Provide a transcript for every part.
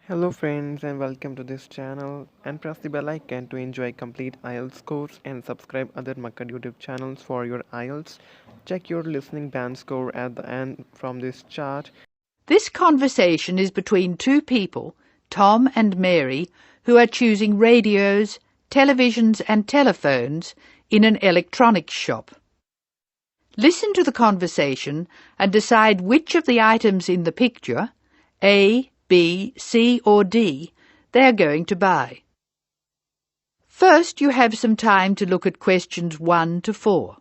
Hello friends and welcome to this channel, and press the bell icon to enjoy complete IELTS course and subscribe other Makkad YouTube channels for your IELTS. Check your listening band score at the end from this chart. This conversation is between two people, Tom and Mary, who are choosing radios, televisions and telephones in an electronics shop. Listen to the conversation and decide which of the items in the picture, A, B, C or D, they are going to buy. First, you have some time to look at questions 1 to 4.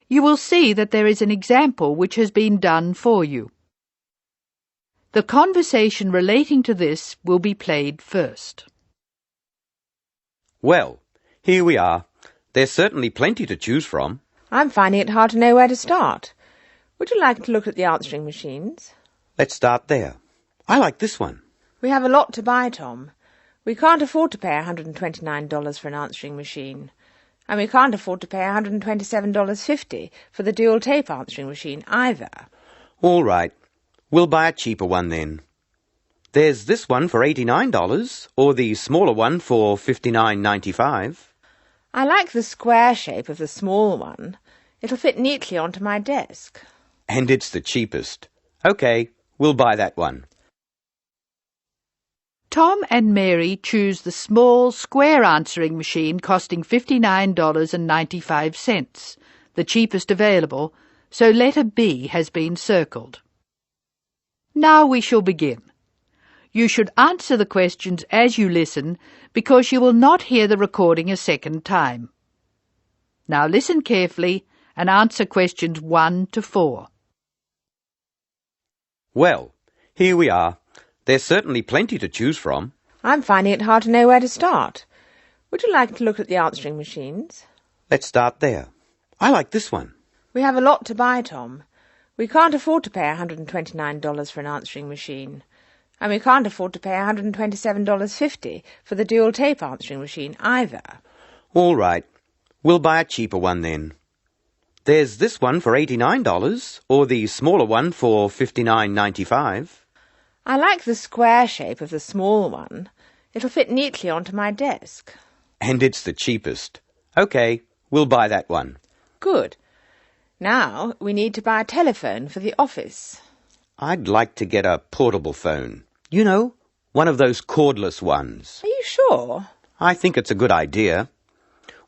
You will see that there is an example which has been done for you. The conversation relating to this will be played first. Well, here we are. There's certainly plenty to choose from. I'm finding it hard to know where to start. Would you like to look at the answering machines? Let's start there. I like this one. We have a lot to buy, Tom. We can't afford to pay $129 for an answering machine. And we can't afford to pay $127.50 for the dual tape answering machine either. All right. We'll buy a cheaper one then. There's this one for $89, or the smaller one for $59.95. I like the square shape of the small one. It'll fit neatly onto my desk. And it's the cheapest. OK, we'll buy that one. Tom and Mary choose the small square answering machine costing $59.95, the cheapest available, so letter B has been circled. Now we shall begin. You should answer the questions as you listen because you will not hear the recording a second time. Now listen carefully and answer questions 1 to 4. Well, here we are. There's certainly plenty to choose from. I'm finding it hard to know where to start. Would you like to look at the answering machines? Let's start there. I like this one. We have a lot to buy, Tom. We can't afford to pay $129 for an answering machine. And we can't afford to pay $127.50 for the dual tape answering machine either. All right. We'll buy a cheaper one then. There's this one for $89, or the smaller one for $59.95. I like the square shape of the small one. It'll fit neatly onto my desk. And it's the cheapest. OK, we'll buy that one. Good. Now we need to buy a telephone for the office. I'd like to get a portable phone. You know, one of those cordless ones. Are you sure? I think it's a good idea.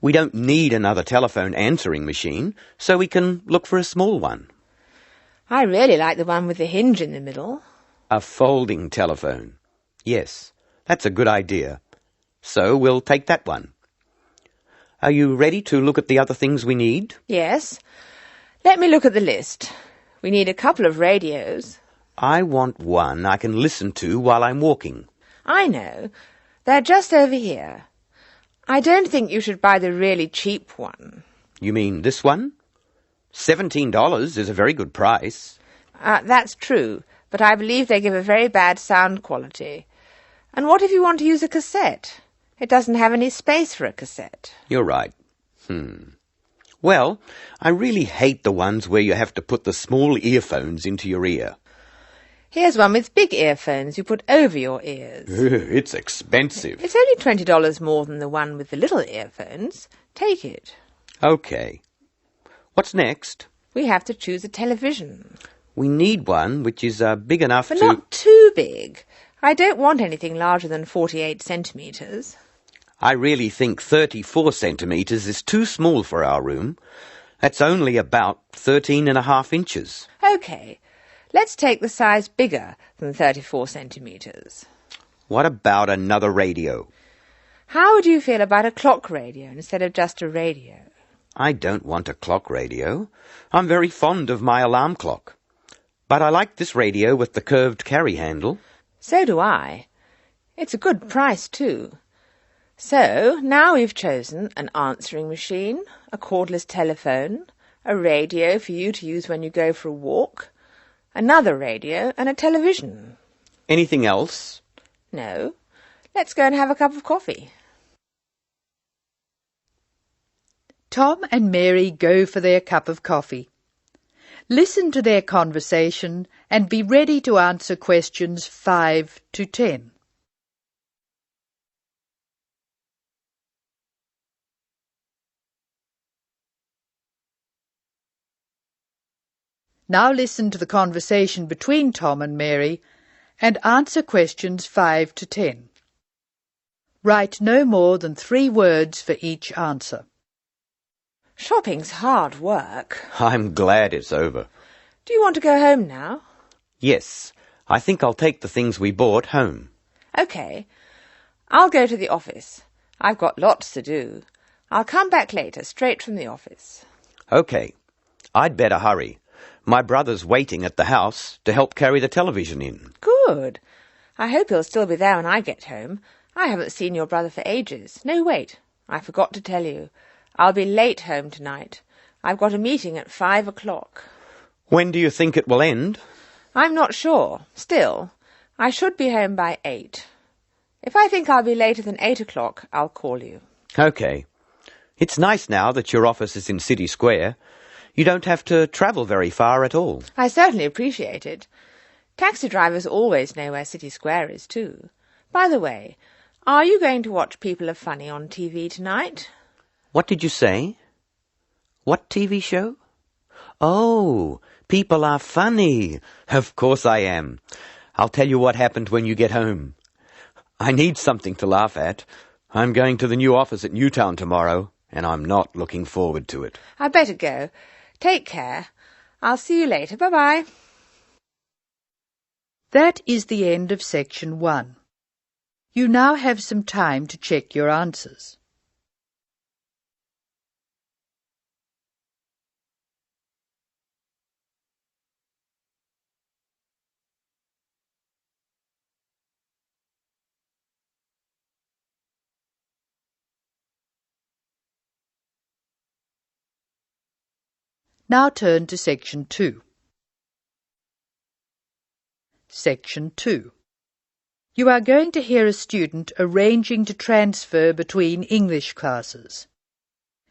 We don't need another telephone answering machine, so we can look for a small one. I really like the one with the hinge in the middle. A folding telephone. Yes, that's a good idea. So we'll take that one. Are you ready to look at the other things we need? Yes. Let me look at the list. We need a couple of radios. I want one I can listen to while I'm walking. I know. They're just over here. I don't think you should buy the really cheap one. You mean this one? $17 is a very good price. That's true, but I believe they give a very bad sound quality. And what if you want to use a cassette? It doesn't have any space for a cassette. You're right. Well, I really hate the ones where you have to put the small earphones into your ear. Here's one with big earphones you put over your ears. It's expensive. It's only $20 more than the one with the little earphones. Take it. OK. What's next? We have to choose a television. We need one which is big enough But to... not too big. I don't want anything larger than 48 centimetres. I really think 34 centimetres is too small for our room. That's only about 13.5 inches. OK. Let's take the size bigger than 34 centimetres. What about another radio? How would you feel about a clock radio instead of just a radio? I don't want a clock radio. I'm very fond of my alarm clock. But I like this radio with the curved carry handle. So do I. It's a good price too. So, now we've chosen an answering machine, a cordless telephone, a radio for you to use when you go for a walk, another radio and a television. Anything else? No. Let's go and have a cup of coffee. Tom and Mary go for their cup of coffee. Listen to their conversation and be ready to answer questions 5 to 10. Now listen to the conversation between Tom and Mary and answer questions 5 to 10. Write no more than 3 words for each answer. Shopping's hard work. I'm glad it's over. Do you want to go home now? Yes, I think I'll take the things we bought home. OK. I'll go to the office. I've got lots to do. I'll come back later, straight from the office. OK. I'd better hurry. My brother's waiting at the house to help carry the television in. Good. I hope he'll still be there when I get home. I haven't seen your brother for ages. No, wait. I forgot to tell you. I'll be late home tonight. I've got a meeting at 5 o'clock. When do you think it will end? I'm not sure. Still, I should be home by 8. If I think I'll be later than 8 o'clock, I'll call you. OK. It's nice now that your office is in City Square. You don't have to travel very far at all. I certainly appreciate it. Taxi drivers always know where City Square is, too. By the way, are you going to watch People Are Funny on TV tonight? What did you say? What TV show? Oh, People Are Funny. Of course I am. I'll tell you what happened when you get home. I need something to laugh at. I'm going to the new office at Newtown tomorrow, and I'm not looking forward to it. I'd better go. Take care. I'll see you later. Bye-bye. That is the end of section 1. You now have some time to check your answers. Now turn to section 2. Section 2. You are going to hear a student arranging to transfer between English classes.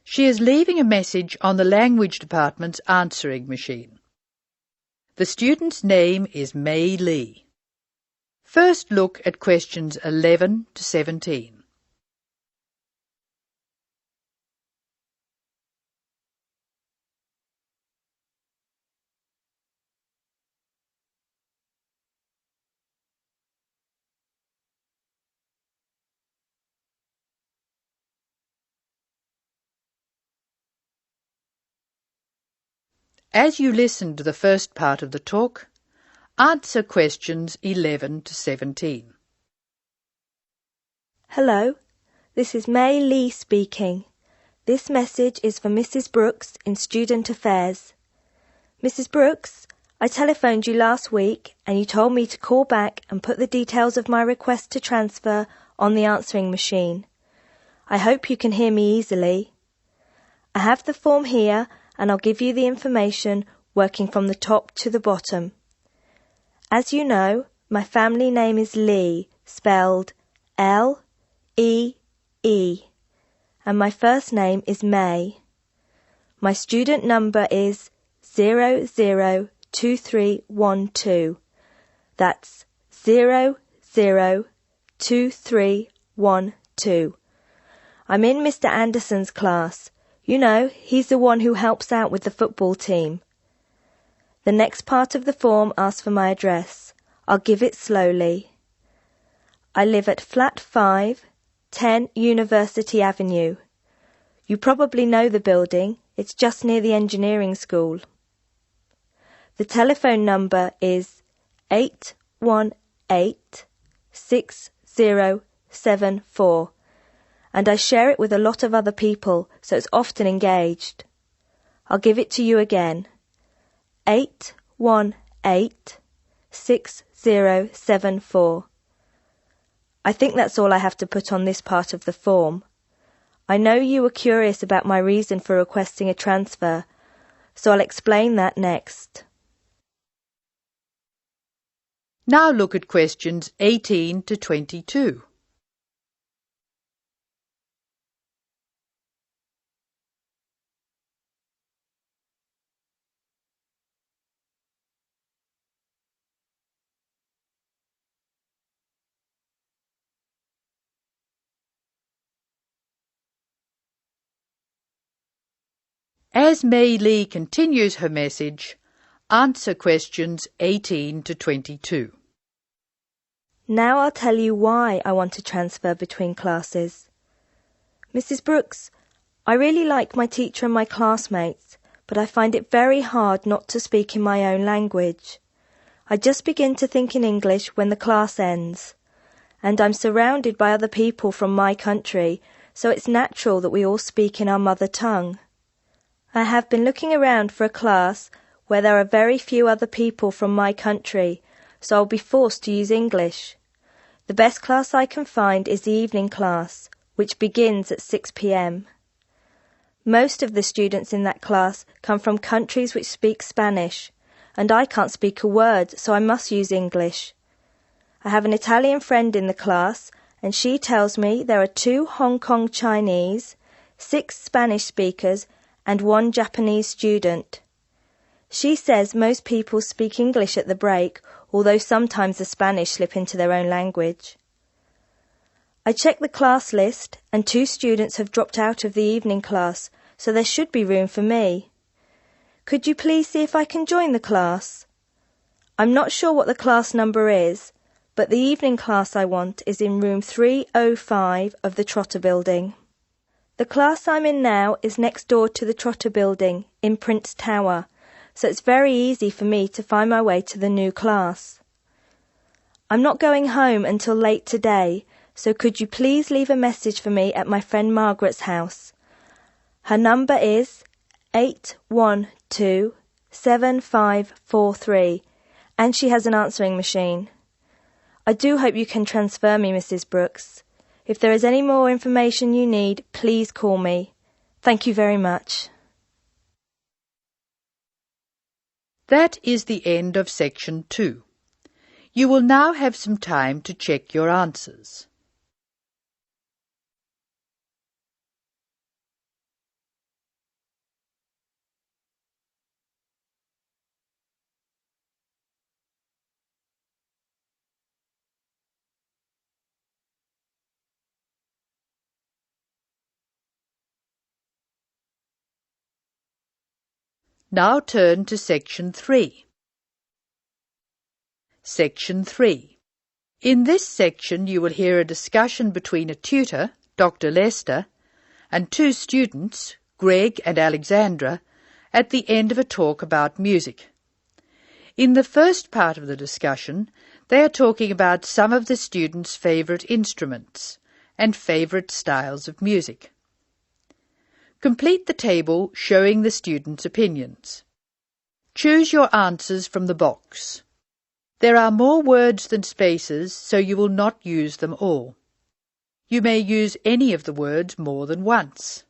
She is leaving a message on the language department's answering machine. The student's name is May Lee. First look at questions 11 to 17. As you listen to the first part of the talk, answer questions 11 to 17. Hello, this is May Lee speaking. This message is for Mrs. Brooks in Student Affairs. Mrs. Brooks, I telephoned you last week and you told me to call back and put the details of my request to transfer on the answering machine. I hope you can hear me easily. I have the form here and I'll give you the information working from the top to the bottom. As you know, my family name is Lee, spelled L-E-E, and my first name is May. My student number is 002312. That's 002312. I'm in Mr. Anderson's class. You know, he's the one who helps out with the football team. The next part of the form asks for my address. I'll give it slowly. I live at Flat 5, 10 University Avenue. You probably know the building. It's just near the engineering school. The telephone number is 818-6074. And I share it with a lot of other people, so it's often engaged. I'll give it to you again. 818-6074. I I think that's all I have to put on this part of the form. I know you were curious about my reason for requesting a transfer, so I'll explain that next. Now look at questions 18 to 22. As Mei Lee continues her message, answer questions 18 to 22. Now I'll tell you why I want to transfer between classes. Mrs. Brooks, I really like my teacher and my classmates, but I find it very hard not to speak in my own language. I just begin to think in English when the class ends, and I'm surrounded by other people from my country, so it's natural that we all speak in our mother tongue. I have been looking around for a class where there are very few other people from my country, so I'll be forced to use English. The best class I can find is the evening class, which begins at 6 p.m. Most of the students in that class come from countries which speak Spanish, and I can't speak a word, so I must use English. I have an Italian friend in the class, and she tells me there are 2 Hong Kong Chinese, 6 Spanish speakers, and 1 Japanese student. She says most people speak English at the break, although sometimes the Spanish slip into their own language. I checked the class list, and 2 students have dropped out of the evening class, so there should be room for me. Could you please see if I can join the class? I'm not sure what the class number is, but the evening class I want is in room 305 of the Trotter Building. The class I'm in now is next door to the Trotter Building in Prince Tower, so it's very easy for me to find my way to the new class. I'm not going home until late today, so could you please leave a message for me at my friend Margaret's house? Her number is 812-7543, and she has an answering machine. I do hope you can transfer me, Mrs. Brooks. If there is any more information you need, please call me. Thank you very much. That is the end of section 2. You will now have some time to check your answers. Now turn to section 3. Section 3. In this section you will hear a discussion between a tutor, Dr. Lester, and 2 students, Greg and Alexandra, at the end of a talk about music. In the first part of the discussion, they are talking about some of the students' favourite instruments and favourite styles of music. Complete the table showing the students' opinions. Choose your answers from the box. There are more words than spaces, so you will not use them all. You may use any of the words more than once.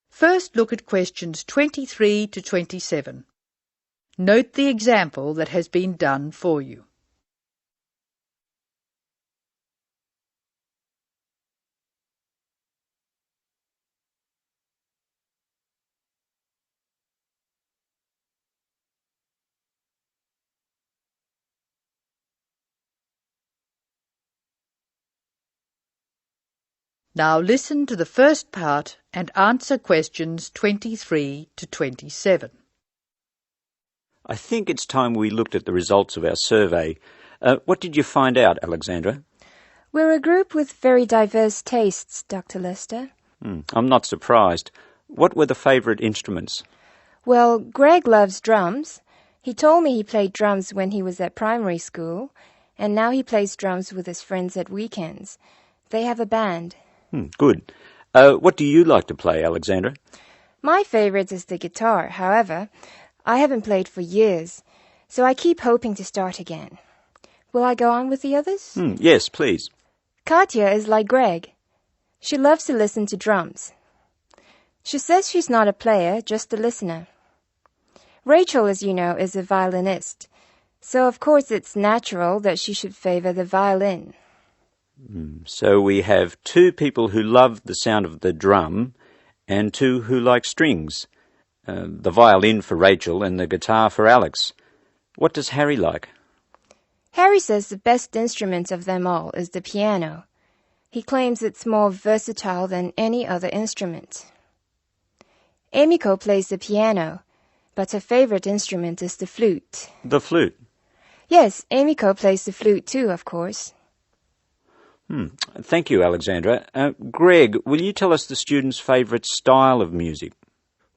First look at questions 23 to 27. Note the example that has been done for you. Now listen to the first part and answer questions 23 to 27. I think it's time we looked at the results of our survey. What did you find out, Alexandra? We're a group with very diverse tastes, Dr. Lester. I'm not surprised. What were the favourite instruments? Well, Greg loves drums. He told me he played drums when he was at primary school, and now he plays drums with his friends at weekends. They have a band. Good. What do you like to play, Alexandra? My favourite is the guitar. However, I haven't played for years, so I keep hoping to start again. Will I go on with the others? Yes, please. Katya is like Greg. She loves to listen to drums. She says she's not a player, just a listener. Rachel, as you know, is a violinist, so of course it's natural that she should favor the violin. So we have two people who love the sound of the drum and two who like strings. The violin for Rachel and the guitar for Alex. What does Harry like? Harry says the best instrument of them all is the piano. He claims it's more versatile than any other instrument. Emiko plays the piano, but her favorite instrument is the flute. The flute? Yes, Emiko plays the flute too, of course. Thank you, Alexandra. Greg, will you tell us the students' favourite style of music?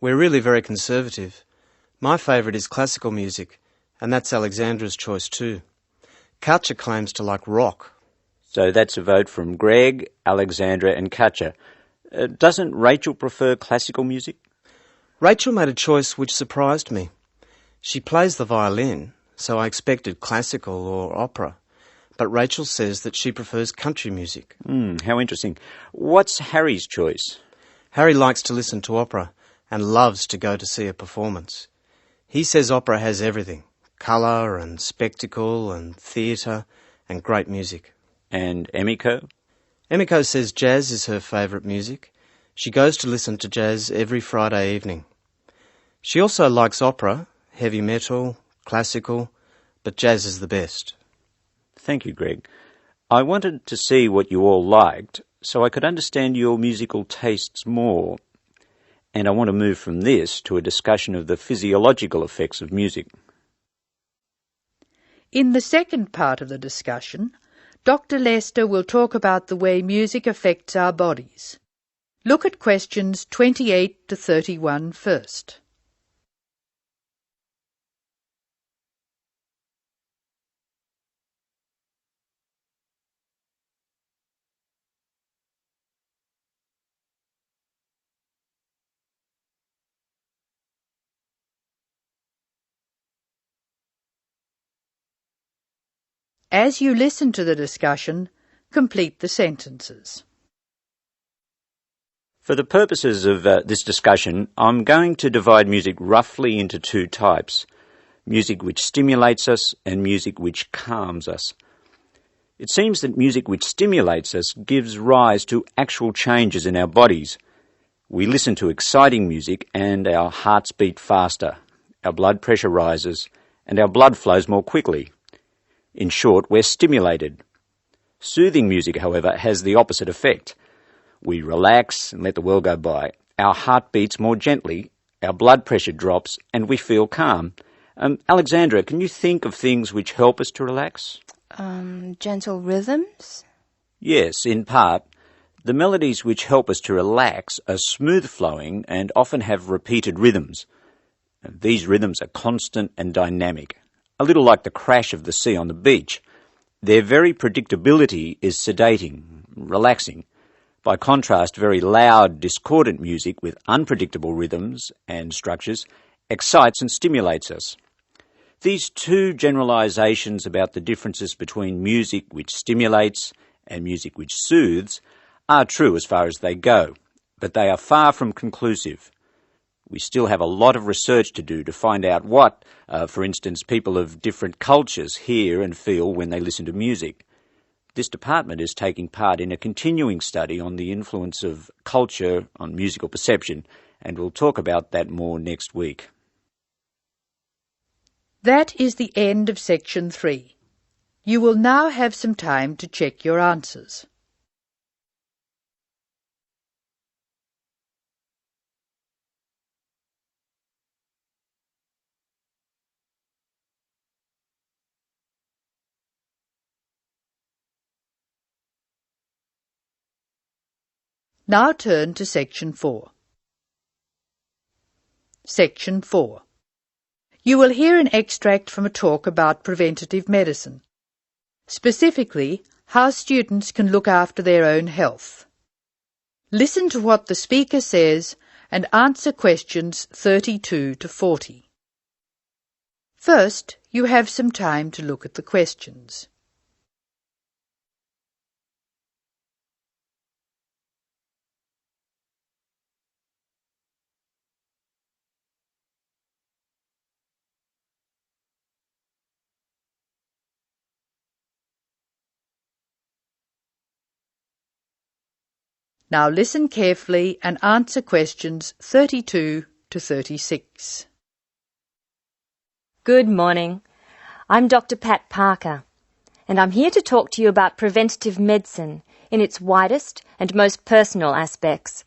We're really very conservative. My favourite is classical music, and that's Alexandra's choice too. Katja claims to like rock. So that's a vote from Greg, Alexandra and Katja. Doesn't Rachel prefer classical music? Rachel made a choice which surprised me. She plays the violin, so I expected classical or opera. But Rachel says that she prefers country music. How interesting. What's Harry's choice? Harry likes to listen to opera and loves to go to see a performance. He says opera has everything, colour and spectacle and theatre and great music. And Emiko? Emiko says jazz is her favourite music. She goes to listen to jazz every Friday evening. She also likes opera, heavy metal, classical, but jazz is the best. Thank you, Greg. I wanted to see what you all liked so I could understand your musical tastes more. And I want to move from this to a discussion of the physiological effects of music. In the second part of the discussion, Dr. Lester will talk about the way music affects our bodies. Look at questions 28 to 31 first. As you listen to the discussion, complete the sentences. For the purposes of this discussion, I'm going to divide music roughly into two types. Music which stimulates us and music which calms us. It seems that music which stimulates us gives rise to actual changes in our bodies. We listen to exciting music and our hearts beat faster, our blood pressure rises, and our blood flows more quickly. In short, we're stimulated. Soothing music, however, has the opposite effect. We relax and let the world go by. Our heart beats more gently, our blood pressure drops, and we feel calm. Alexandra, can you think of things which help us to relax? Gentle rhythms? Yes, in part. The melodies which help us to relax are smooth-flowing and often have repeated rhythms. These rhythms are constant and dynamic, a little like the crash of the sea on the beach. Their very predictability is sedating, relaxing. By contrast, very loud, discordant music with unpredictable rhythms and structures excites and stimulates us. These two generalizations about the differences between music which stimulates and music which soothes are true as far as they go, but they are far from conclusive. We still have a lot of research to do to find out what, for instance, people of different cultures hear and feel when they listen to music. This department is taking part in a continuing study on the influence of culture on musical perception, and we'll talk about that more next week. That is the end of section 3. You will now have some time to check your answers. Now turn to section 4. Section 4. You will hear an extract from a talk about preventative medicine, specifically how students can look after their own health. Listen to what the speaker says and answer questions 32 to 40. First, you have some time to look at the questions. Now listen carefully and answer questions 32 to 36. Good morning. I'm Dr. Pat Parker, and I'm here to talk to you about preventative medicine in its widest and most personal aspects.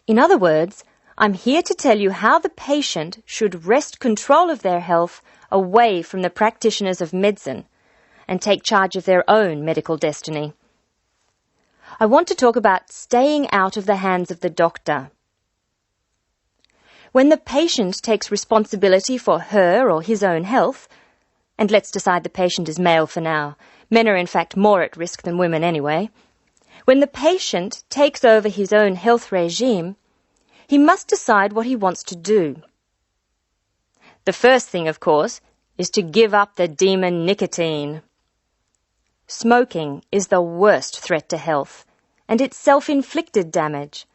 In other words, I'm here to tell you how the patient should wrest control of their health away from the practitioners of medicine and take charge of their own medical destiny. I want to talk about staying out of the hands of the doctor. When the patient takes responsibility for her or his own health, and let's decide the patient is male for now, men are in fact more at risk than women anyway, when the patient takes over his own health regime, he must decide what he wants to do. The first thing, of course, is to give up the demon nicotine. Smoking is the worst threat to health, and it's self-inflicted damage.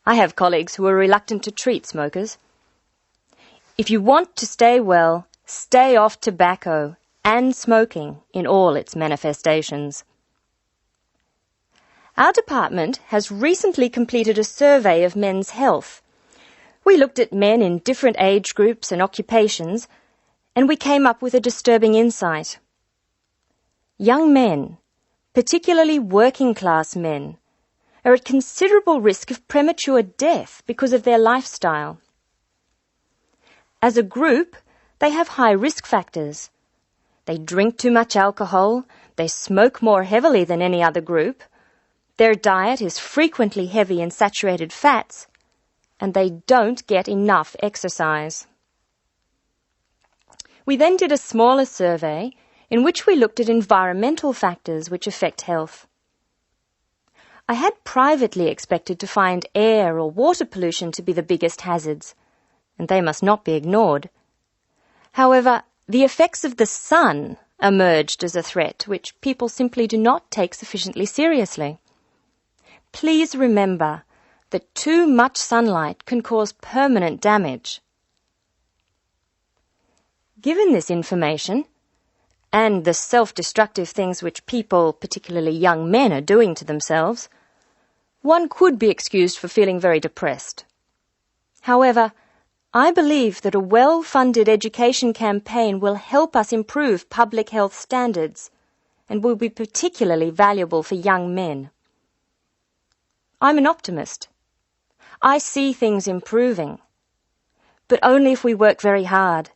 I have colleagues who are reluctant to treat smokers. If you want to stay well, stay off tobacco and smoking in all its manifestations. Our department has recently completed a survey of men's health. We looked at men in different age groups and occupations, and we came up with a disturbing insight. Young men, particularly working-class men, are at considerable risk of premature death because of their lifestyle. As a group, they have high risk factors. They drink too much alcohol, they smoke more heavily than any other group, their diet is frequently heavy in saturated fats, and they don't get enough exercise. We then did a smaller survey in which we looked at environmental factors which affect health. I had privately expected to find air or water pollution to be the biggest hazards, and they must not be ignored. However, the effects of the sun emerged as a threat which people simply do not take sufficiently seriously. Please remember that too much sunlight can cause permanent damage. Given this information, and the self-destructive things which people, particularly young men, are doing to themselves, one could be excused for feeling very depressed. However, I believe that a well-funded education campaign will help us improve public health standards and will be particularly valuable for young men. I'm an optimist. I see things improving, but only if we work very hard.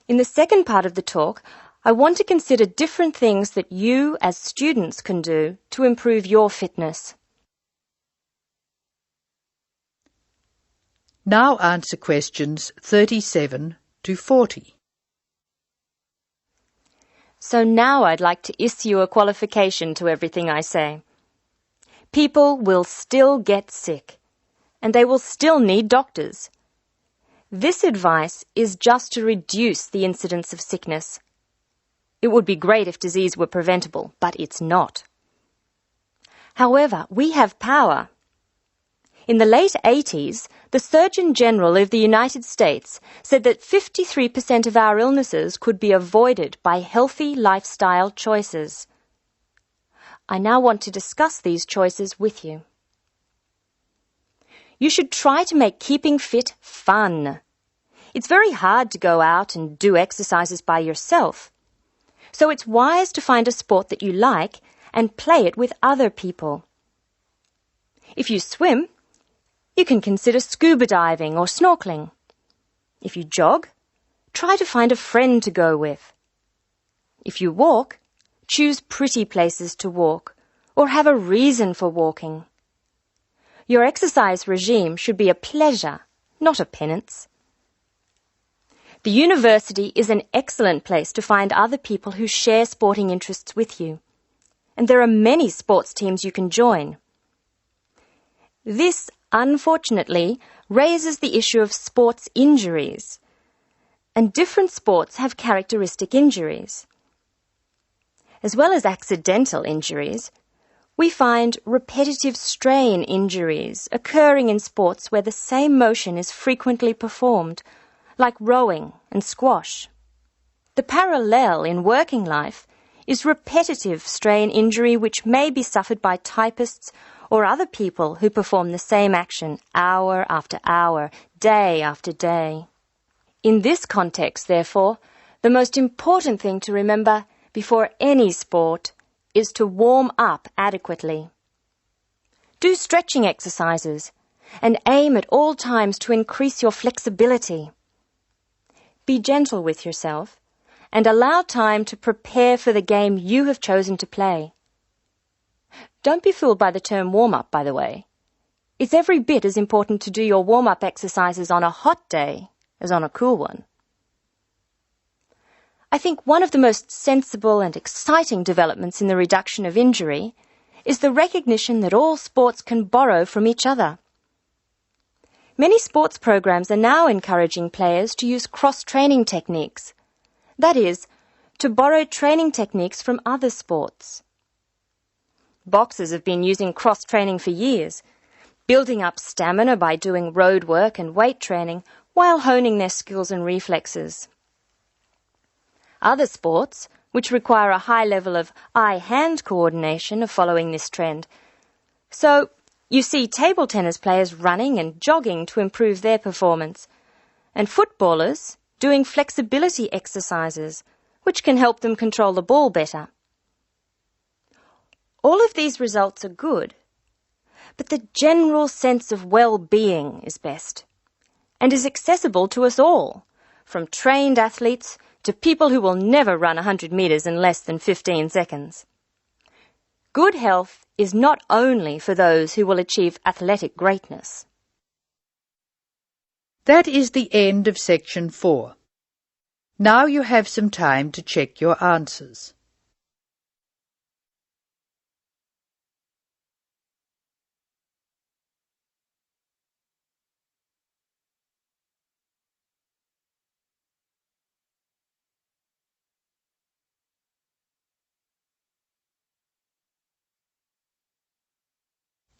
In the second part of the talk, I want to consider different things that you as students can do to improve your fitness. Now answer questions 37 to 40. So now I'd like to issue a qualification to everything I say. People will still get sick, and they will still need doctors. This advice is just to reduce the incidence of sickness. It would be great if disease were preventable, but it's not. However, we have power. In the late 80s, the Surgeon General of the United States said that 53% of our illnesses could be avoided by healthy lifestyle choices. I now want to discuss these choices with you. You should try to make keeping fit fun. It's very hard to go out and do exercises by yourself. So it's wise to find a sport that you like and play it with other people. If you swim, you can consider scuba diving or snorkeling. If you jog, try to find a friend to go with. If you walk, choose pretty places to walk or have a reason for walking. Your exercise regime should be a pleasure, not a penance. The university is an excellent place to find other people who share sporting interests with you, and there are many sports teams you can join. This, unfortunately, raises the issue of sports injuries, and different sports have characteristic injuries. As well as accidental injuries, we find repetitive strain injuries occurring in sports where the same motion is frequently performed, like rowing and squash. The parallel in working life is repetitive strain injury which may be suffered by typists or other people who perform the same action hour after hour, day after day. In this context, therefore, the most important thing to remember before any sport is to warm up adequately. Do stretching exercises and aim at all times to increase your flexibility. Be gentle with yourself and allow time to prepare for the game you have chosen to play. Don't be fooled by the term warm-up, by the way. It's every bit as important to do your warm-up exercises on a hot day as on a cool one. I think one of the most sensible and exciting developments in the reduction of injury is the recognition that all sports can borrow from each other. Many sports programs are now encouraging players to use cross-training techniques. That is, to borrow training techniques from other sports. Boxers have been using cross-training for years, building up stamina by doing road work and weight training while honing their skills and reflexes. Other sports, which require a high level of eye-hand coordination, are following this trend. So, you see table tennis players running and jogging to improve their performance, and footballers doing flexibility exercises, which can help them control the ball better. All of these results are good, but the general sense of well-being is best, and is accessible to us all, from trained athletes to people who will never run 100 metres in less than 15 seconds. Good health is not only for those who will achieve athletic greatness. That is the end of section 4. Now you have some time to check your answers.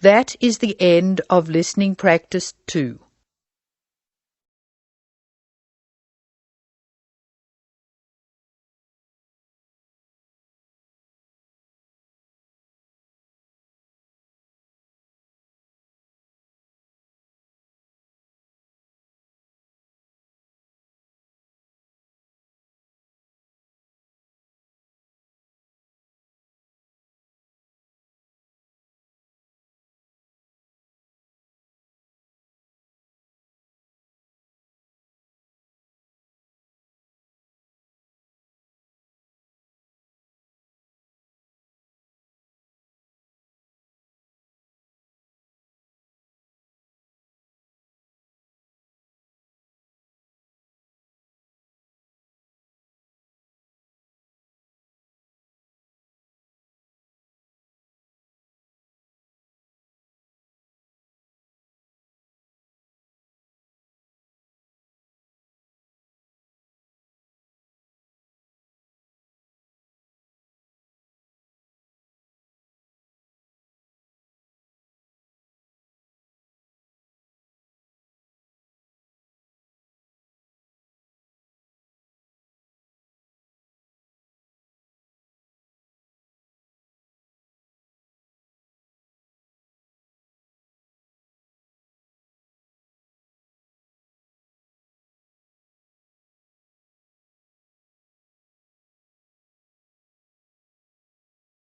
That is the end of listening practice 2.